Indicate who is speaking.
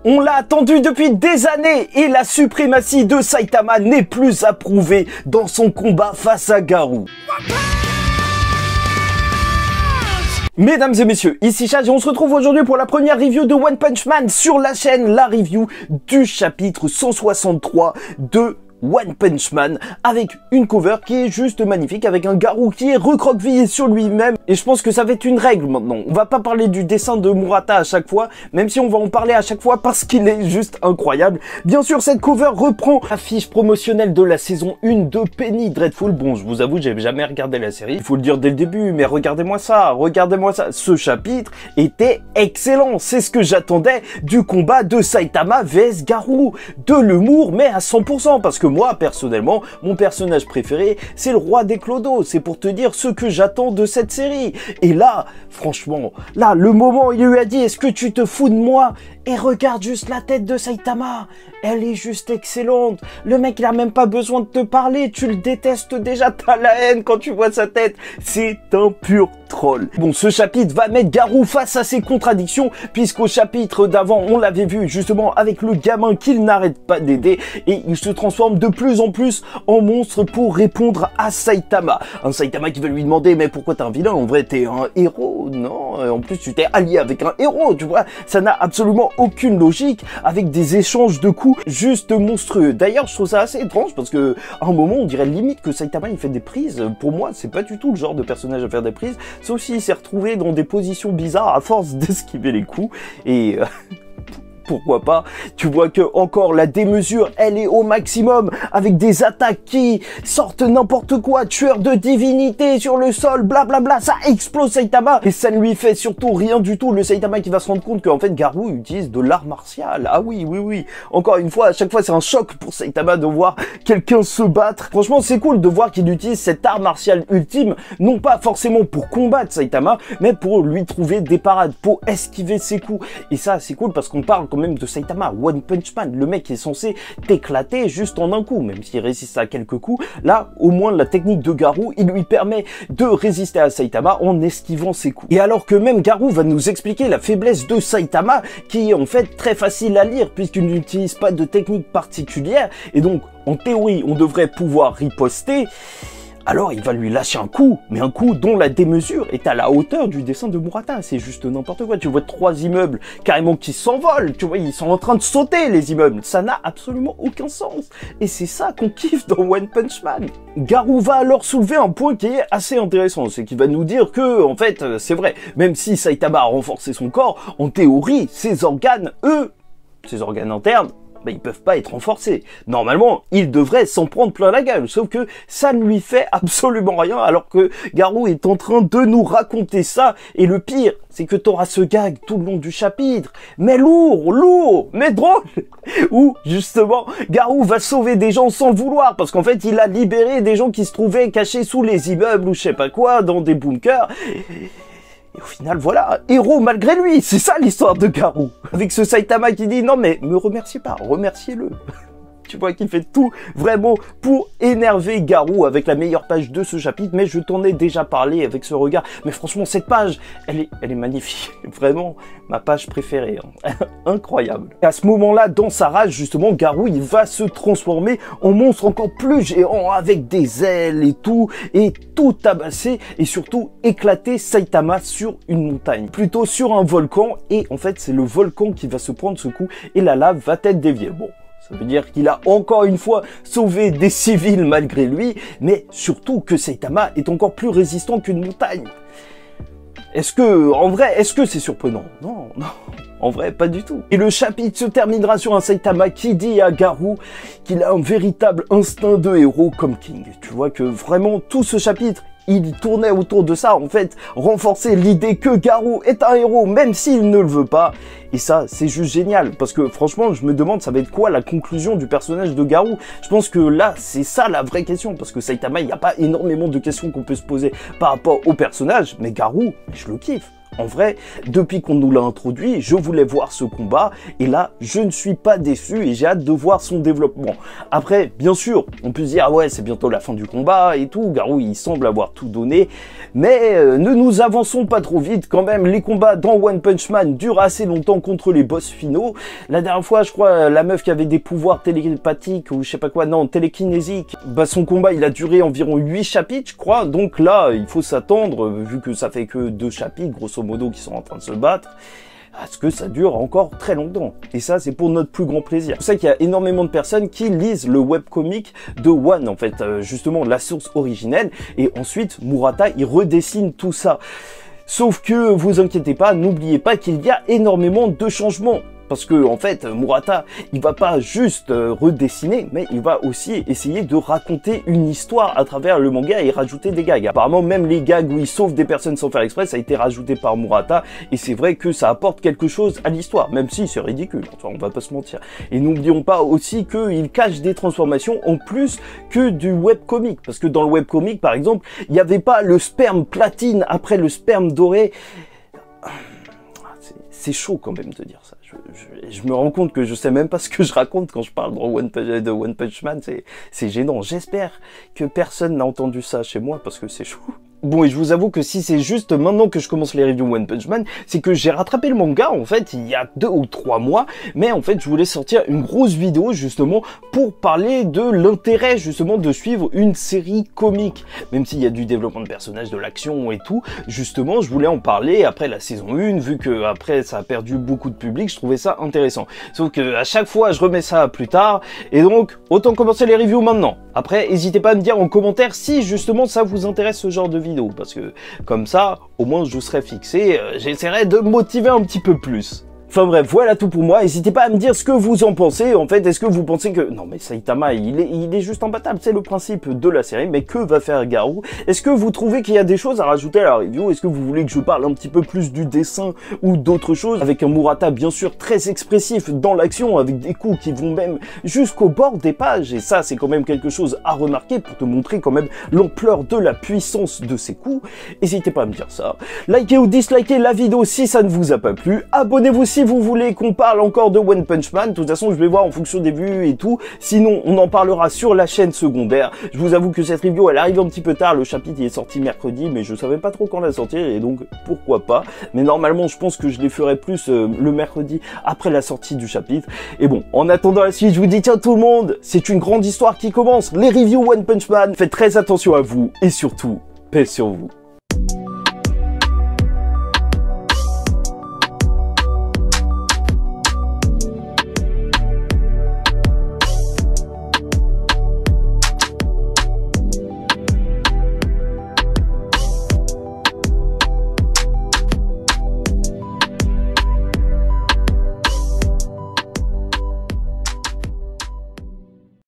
Speaker 1: On l'a attendu depuis des années et la suprématie de Saitama n'est plus à prouver dans son combat face à Garou. Mesdames et messieurs, ici Chad et on se retrouve aujourd'hui pour la première review de One Punch Man sur la chaîne, la review du chapitre 163 de One Punch Man, avec une cover qui est juste magnifique, avec un Garou qui est recroquevillé sur lui-même, et je pense que ça va être une règle maintenant. On va pas parler du dessin de Murata à chaque fois, même si on va en parler à chaque fois parce qu'il est juste incroyable. Bien sûr, cette cover reprend l'affiche promotionnelle de la saison 1 de Penny Dreadful. Bon, je vous avoue, j'ai jamais regardé la série, il faut le dire dès le début, mais regardez-moi ça. Ce chapitre était excellent, c'est ce que j'attendais du combat de Saitama vs Garou, de l'humour, mais à 100%, parce que moi, personnellement, mon personnage préféré, c'est le roi des clodos. C'est pour te dire ce que j'attends de cette série. Et là, franchement, là, le moment où il lui a dit « Est-ce que tu te fous de moi ?» Et regarde juste la tête de Saitama. Elle est juste excellente. Le mec, il a même pas besoin de te parler. Tu le détestes déjà, t'as la haine quand tu vois sa tête. C'est un pur troll. Bon, ce chapitre va mettre Garou face à ses contradictions, puisqu'au chapitre d'avant, on l'avait vu justement avec le gamin qu'il n'arrête pas d'aider, et il se transforme de plus en plus en monstre pour répondre à Saitama. Un Saitama qui va lui demander « Mais pourquoi t'es un vilain? En vrai, t'es un héros, non? En plus, tu t'es allié avec un héros, tu vois ?» Ça n'a absolument aucune logique, avec des échanges de coups juste monstrueux. D'ailleurs, je trouve ça assez étrange parce que à un moment, on dirait limite que Saitama il fait des prises. Pour moi, c'est pas du tout le genre de personnage à faire des prises, sauf s'il s'est retrouvé dans des positions bizarres à force d'esquiver les coups. Et pourquoi pas? Tu vois que encore la démesure, elle est au maximum, avec des attaques qui sortent n'importe quoi, tueur de divinité sur le sol, blablabla, ça explose Saitama, et ça ne lui fait surtout rien du tout. Le Saitama qui va se rendre compte qu'en fait Garou utilise de l'art martial. Ah oui, encore une fois, à chaque fois c'est un choc pour Saitama de voir quelqu'un se battre. Franchement, c'est cool de voir qu'il utilise cet art martial ultime, non pas forcément pour combattre Saitama, mais pour lui trouver des parades, pour esquiver ses coups. Et ça, c'est cool parce qu'on parle quand même de Saitama, One Punch Man, le mec est censé t'éclater juste en un coup, même s'il résiste à quelques coups. Là, au moins, la technique de Garou, il lui permet de résister à Saitama en esquivant ses coups. Et alors que même Garou va nous expliquer la faiblesse de Saitama, qui est en fait très facile à lire, puisqu'il n'utilise pas de technique particulière, et donc, en théorie, on devrait pouvoir riposter. Alors il va lui lâcher un coup, mais un coup dont la démesure est à la hauteur du dessin de Murata. C'est juste n'importe quoi. Tu vois 3 immeubles carrément qui s'envolent. Tu vois, ils sont en train de sauter les immeubles. Ça n'a absolument aucun sens. Et c'est ça qu'on kiffe dans One Punch Man. Garou va alors soulever un point qui est assez intéressant. C'est qu'il va nous dire que, en fait, c'est vrai, même si Saitama a renforcé son corps, en théorie, ses organes, ses organes internes, ils peuvent pas être renforcés. Normalement, il devrait s'en prendre plein la gueule, sauf que ça ne lui fait absolument rien, alors que Garou est en train de nous raconter ça, et le pire, c'est que t'auras ce gag tout le long du chapitre, mais lourd, mais drôle, où, justement, Garou va sauver des gens sans le vouloir, parce qu'en fait, il a libéré des gens qui se trouvaient cachés sous les immeubles, ou je sais pas quoi, dans des bunkers. Et au final, voilà, héros malgré lui, c'est ça l'histoire de Garou. Avec ce Saitama qui dit « Non mais, me remerciez pas, remerciez-le ». Tu vois qu'il fait tout vraiment pour énerver Garou avec la meilleure page de ce chapitre, mais je t'en ai déjà parlé avec ce regard. Mais franchement, cette page, elle est magnifique. Vraiment, ma page préférée. Hein. Incroyable. Et à ce moment-là, dans sa rage, justement, Garou, il va se transformer en monstre encore plus géant, avec des ailes et tout tabasser, et surtout éclater Saitama sur une montagne. Plutôt sur un volcan, et en fait, c'est le volcan qui va se prendre ce coup, et la lave va être déviée. Bon. Ça veut dire qu'il a encore une fois sauvé des civils malgré lui, mais surtout que Saitama est encore plus résistant qu'une montagne. En vrai, est-ce que c'est surprenant? Non, en vrai, pas du tout. Et le chapitre se terminera sur un Saitama qui dit à Garou qu'il a un véritable instinct de héros comme King. Tu vois que vraiment, tout ce chapitre, il tournait autour de ça, en fait, renforcer l'idée que Garou est un héros, même s'il ne le veut pas. Et ça, c'est juste génial, parce que franchement, je me demande, ça va être quoi la conclusion du personnage de Garou? Je pense que là, c'est ça la vraie question, parce que Saitama, il n'y a pas énormément de questions qu'on peut se poser par rapport au personnage, mais Garou, je le kiffe. en vrai, depuis qu'on nous l'a introduit, je voulais voir ce combat, et là, je ne suis pas déçu, et j'ai hâte de voir son développement. Après, bien sûr, on peut se dire, ah ouais, c'est bientôt la fin du combat, et tout, Garou, il semble avoir tout donné, mais ne nous avançons pas trop vite, quand même, les combats dans One Punch Man durent assez longtemps contre les boss finaux. La dernière fois, je crois, la meuf qui avait des pouvoirs télépathiques, ou je sais pas quoi, non, télékinésiques, bah son combat, il a duré environ 8 chapitres, je crois, donc là, il faut s'attendre, vu que ça fait que 2 chapitres, grosso modo, qui sont en train de se battre, à ce que ça dure encore très longtemps. Et ça, c'est pour notre plus grand plaisir. C'est pour ça qu'il y a énormément de personnes qui lisent le webcomic de One, en fait, justement, la source originelle, et ensuite, Murata, il redessine tout ça. Sauf que, vous inquiétez pas, n'oubliez pas qu'il y a énormément de changements. Parce que, en fait, Murata, il va pas juste redessiner, mais il va aussi essayer de raconter une histoire à travers le manga et rajouter des gags. Apparemment, même les gags où il sauve des personnes sans faire exprès, ça a été rajouté par Murata, et c'est vrai que ça apporte quelque chose à l'histoire, même si c'est ridicule, enfin, on va pas se mentir. Et n'oublions pas aussi qu'il cache des transformations en plus que du webcomic, parce que dans le webcomic, par exemple, il n'y avait pas le sperme platine après le sperme doré. C'est chaud quand même de dire ça. Je me rends compte que je sais même pas ce que je raconte quand je parle de One Punch Man. C'est gênant. J'espère que personne n'a entendu ça chez moi parce que c'est chaud. Bon, et je vous avoue que si c'est juste maintenant que je commence les reviews One Punch Man, c'est que j'ai rattrapé le manga, en fait, il y a 2 ou 3 mois, mais en fait, je voulais sortir une grosse vidéo, justement, pour parler de l'intérêt, justement, de suivre une série comique. Même s'il y a du développement de personnages, de l'action et tout, justement, je voulais en parler après la saison 1, vu que après ça a perdu beaucoup de public, je trouvais ça intéressant. Sauf que à chaque fois, je remets ça plus tard, et donc, autant commencer les reviews maintenant. Après, n'hésitez pas à me dire en commentaire si, justement, ça vous intéresse ce genre de vidéo. Parce que comme ça, au moins je serai fixé, j'essaierai de motiver un petit peu plus. Enfin bref, voilà tout pour moi. N'hésitez pas à me dire ce que vous en pensez. En fait, est-ce que vous pensez que... Non mais Saitama, il est juste imbattable. C'est le principe de la série. Mais que va faire Garou? Est-ce que vous trouvez qu'il y a des choses à rajouter à la review? Est-ce que vous voulez que je parle un petit peu plus du dessin ou d'autres choses? Avec un Murata bien sûr très expressif dans l'action, avec des coups qui vont même jusqu'au bord des pages. Et ça, c'est quand même quelque chose à remarquer pour te montrer quand même l'ampleur de la puissance de ces coups. N'hésitez pas à me dire ça. Likez ou dislikez la vidéo si ça ne vous a pas plu. Abonnez-vous si vous voulez qu'on parle encore de One Punch Man. De toute façon, je vais voir en fonction des vues et tout. Sinon, on en parlera sur la chaîne secondaire. Je vous avoue que cette review, elle arrive un petit peu tard. Le chapitre, il est sorti mercredi, mais je savais pas trop quand la sortir, et donc, pourquoi pas. Mais normalement, je pense que je les ferai plus le mercredi après la sortie du chapitre. Et bon, en attendant la suite, je vous dis, tiens tout le monde, c'est une grande histoire qui commence. Les reviews One Punch Man. Faites très attention à vous, et surtout, paix sur vous.